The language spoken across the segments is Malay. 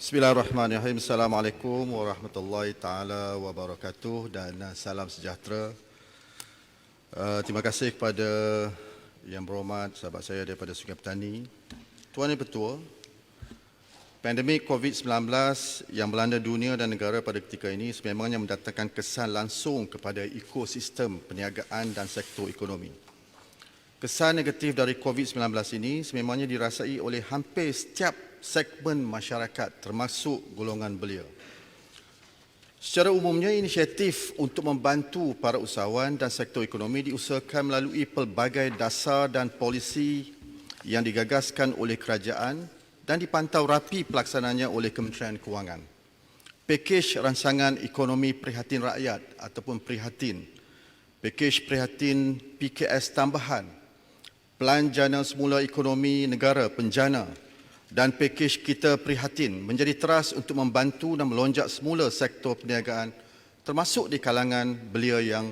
Bismillahirrahmanirrahim. Assalamualaikum warahmatullahi taala wabarakatuh dan salam sejahtera. Terima kasih kepada Yang Berhormat sahabat saya daripada Sungai Petani. Tuan Yang Bertua, pandemik COVID-19 yang melanda dunia dan negara pada ketika ini sememangnya mendatangkan kesan langsung kepada ekosistem perniagaan dan sektor ekonomi. Kesan negatif dari COVID-19 ini sememangnya dirasai oleh hampir setiap segmen masyarakat termasuk golongan belia. Secara umumnya, inisiatif untuk membantu para usahawan dan sektor ekonomi diusahakan melalui pelbagai dasar dan polisi yang digagaskan oleh kerajaan dan dipantau rapi pelaksananya oleh Kementerian Kewangan. Pakej ransangan ekonomi prihatin rakyat ataupun prihatin, pakej prihatin PKS tambahan, Pelan Jana Semula Ekonomi Negara Penjana dan pakej Kita Prihatin menjadi teras untuk membantu dan melonjak semula sektor perniagaan termasuk di kalangan belia yang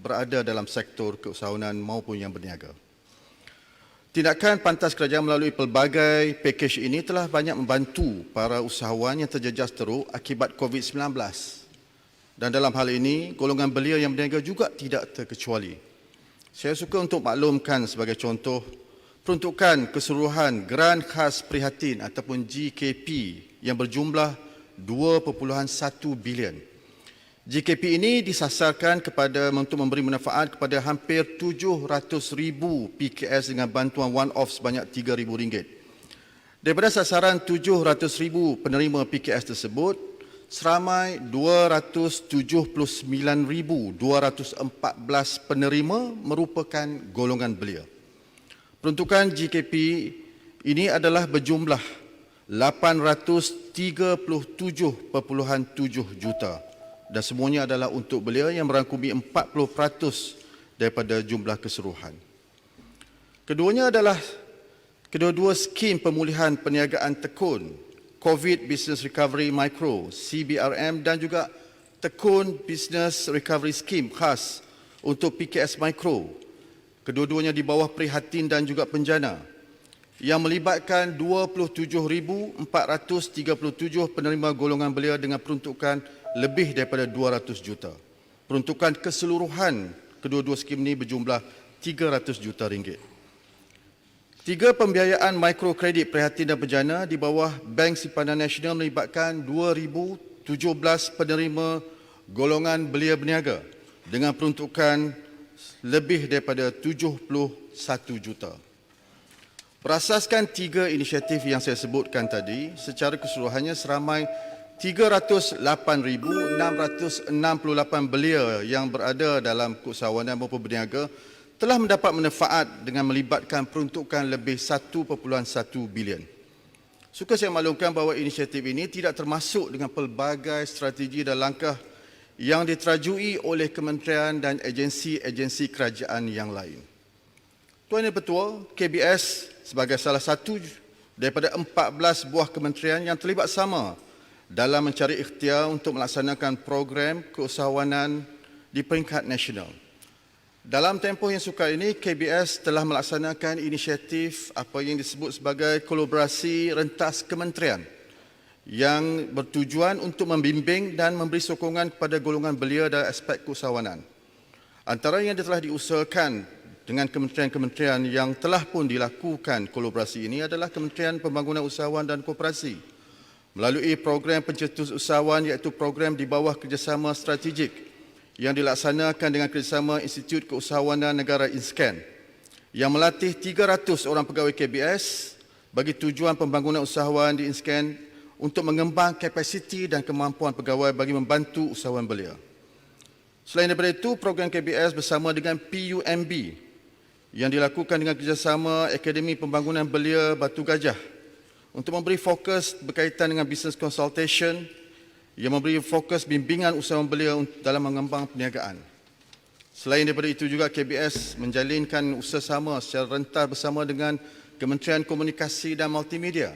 berada dalam sektor keusahawanan maupun yang berniaga. Tindakan pantas kerajaan melalui pelbagai pakej ini telah banyak membantu para usahawan yang terjejas teruk akibat COVID-19. Dan dalam hal ini, golongan belia yang berniaga juga tidak terkecuali. Saya suka untuk maklumkan sebagai contoh, peruntukan keseluruhan Geran Khas Prihatin ataupun GKP yang berjumlah 2.1 bilion. GKP ini disasarkan untuk memberi manfaat kepada hampir 700,000 PKS dengan bantuan one-off sebanyak RM3,000. Daripada sasaran 700,000 penerima PKS tersebut, seramai 279,214 penerima merupakan golongan belia. Peruntukan GKP ini adalah berjumlah 837.7 juta dan semuanya adalah untuk belia yang merangkumi 40% daripada jumlah keseluruhan. Kedua-dua skim pemulihan perniagaan tekun, COVID Business Recovery Micro, CBRM dan juga Tekun Business Recovery Scheme khas untuk PKS Micro. Kedua-duanya di bawah Prihatin dan juga Penjana yang melibatkan 27,437 penerima golongan belia dengan peruntukan lebih daripada 200 juta. Peruntukan keseluruhan kedua-dua skim ini berjumlah 300 juta ringgit. 3 pembiayaan mikrokredit Prihatin dan Penjana di bawah Bank Simpanan Nasional melibatkan 2,017 penerima golongan belia berniaga dengan peruntukan lebih daripada 71 juta. Berasaskan 3 inisiatif yang saya sebutkan tadi, secara keseluruhannya seramai 308,668 belia yang berada dalam keusahawanan maupun berniaga telah mendapat manfaat dengan melibatkan peruntukan lebih 1.1 bilion. Suka saya maklumkan bahawa inisiatif ini tidak termasuk dengan pelbagai strategi dan langkah yang diterajui oleh kementerian dan agensi-agensi kerajaan yang lain. Tuan Yang Bertua, KBS sebagai salah satu daripada 14 buah kementerian yang terlibat sama dalam mencari ikhtiar untuk melaksanakan program keusahawanan di peringkat nasional. Dalam tempoh yang sukar ini, KBS telah melaksanakan inisiatif apa yang disebut sebagai kolaborasi rentas kementerian yang bertujuan untuk membimbing dan memberi sokongan kepada golongan belia dalam aspek keusahawanan. Antara yang telah diusahakan dengan kementerian-kementerian yang telah pun dilakukan kolaborasi ini adalah Kementerian Pembangunan Usahawan dan Koperasi melalui program pencetus usahawan iaitu program di bawah kerjasama strategik yang dilaksanakan dengan kerjasama Institut Keusahawanan Negara INSCAN yang melatih 300 orang pegawai KBS bagi tujuan pembangunan usahawan di INSCAN untuk mengembang kapasiti dan kemampuan pegawai bagi membantu usahawan belia. Selain daripada itu, program KBS bersama dengan PUMB yang dilakukan dengan kerjasama Akademi Pembangunan Belia Batu Gajah untuk memberi fokus berkaitan dengan business consultation yang memberi fokus bimbingan usahawan belia dalam mengembang perniagaan. Selain daripada itu juga KBS menjalinkan usaha sama secara rentas bersama dengan Kementerian Komunikasi dan Multimedia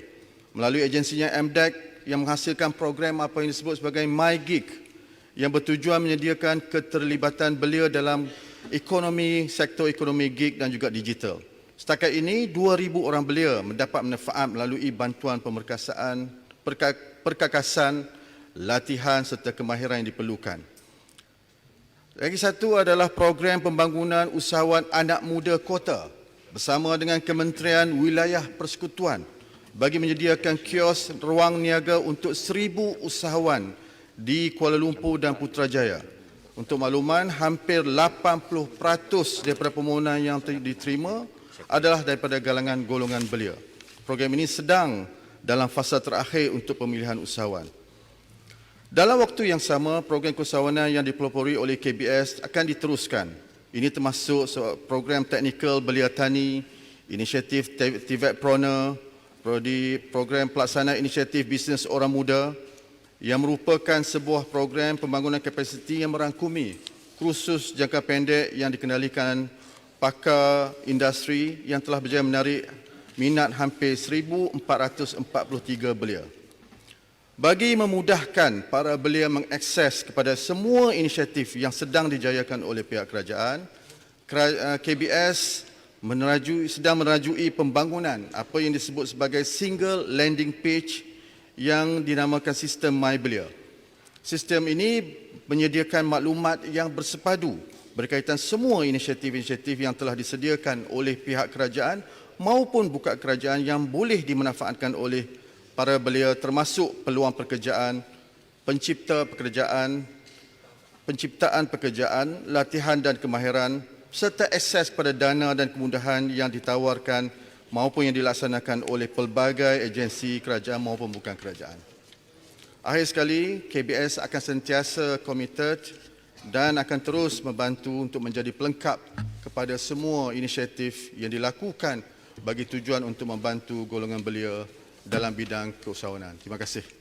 melalui agensinya MDEC yang menghasilkan program apa yang disebut sebagai MyGig yang bertujuan menyediakan keterlibatan belia dalam sektor ekonomi gig dan juga digital. Setakat ini, 2,000 orang belia mendapat manfaat melalui bantuan pemerkasaan perkakasan, latihan serta kemahiran yang diperlukan. Lagi satu adalah program pembangunan usahawan anak muda kota bersama dengan Kementerian Wilayah Persekutuan bagi menyediakan kios ruang niaga untuk 1,000 usahawan di Kuala Lumpur dan Putrajaya. Untuk makluman, hampir 80% daripada permohonan yang diterima adalah daripada galangan golongan belia. Program ini sedang dalam fasa terakhir untuk pemilihan usahawan. Dalam waktu yang sama, program keusahawanan yang dipelopori oleh KBS akan diteruskan. Ini termasuk program teknikal belia tani, inisiatif TVET Prona, program pelaksana inisiatif bisnes orang muda yang merupakan sebuah program pembangunan kapasiti yang merangkumi kursus jangka pendek yang dikendalikan pakar industri yang telah berjaya menarik minat hampir 1,443 belia. Bagi memudahkan para belia mengakses kepada semua inisiatif yang sedang dijayakan oleh pihak kerajaan, KBS sedang merajui pembangunan apa yang disebut sebagai single landing page yang dinamakan sistem MyBelia. Sistem ini menyediakan maklumat yang bersepadu berkaitan semua inisiatif-inisiatif yang telah disediakan oleh pihak kerajaan maupun bukan kerajaan yang boleh dimanfaatkan oleh para belia, termasuk peluang pekerjaan, penciptaan pekerjaan, latihan dan kemahiran serta akses kepada dana dan kemudahan yang ditawarkan maupun yang dilaksanakan oleh pelbagai agensi kerajaan maupun bukan kerajaan. Akhir sekali, KBS akan sentiasa komited dan akan terus membantu untuk menjadi pelengkap kepada semua inisiatif yang dilakukan bagi tujuan untuk membantu golongan belia dalam bidang keusahawanan. Terima kasih.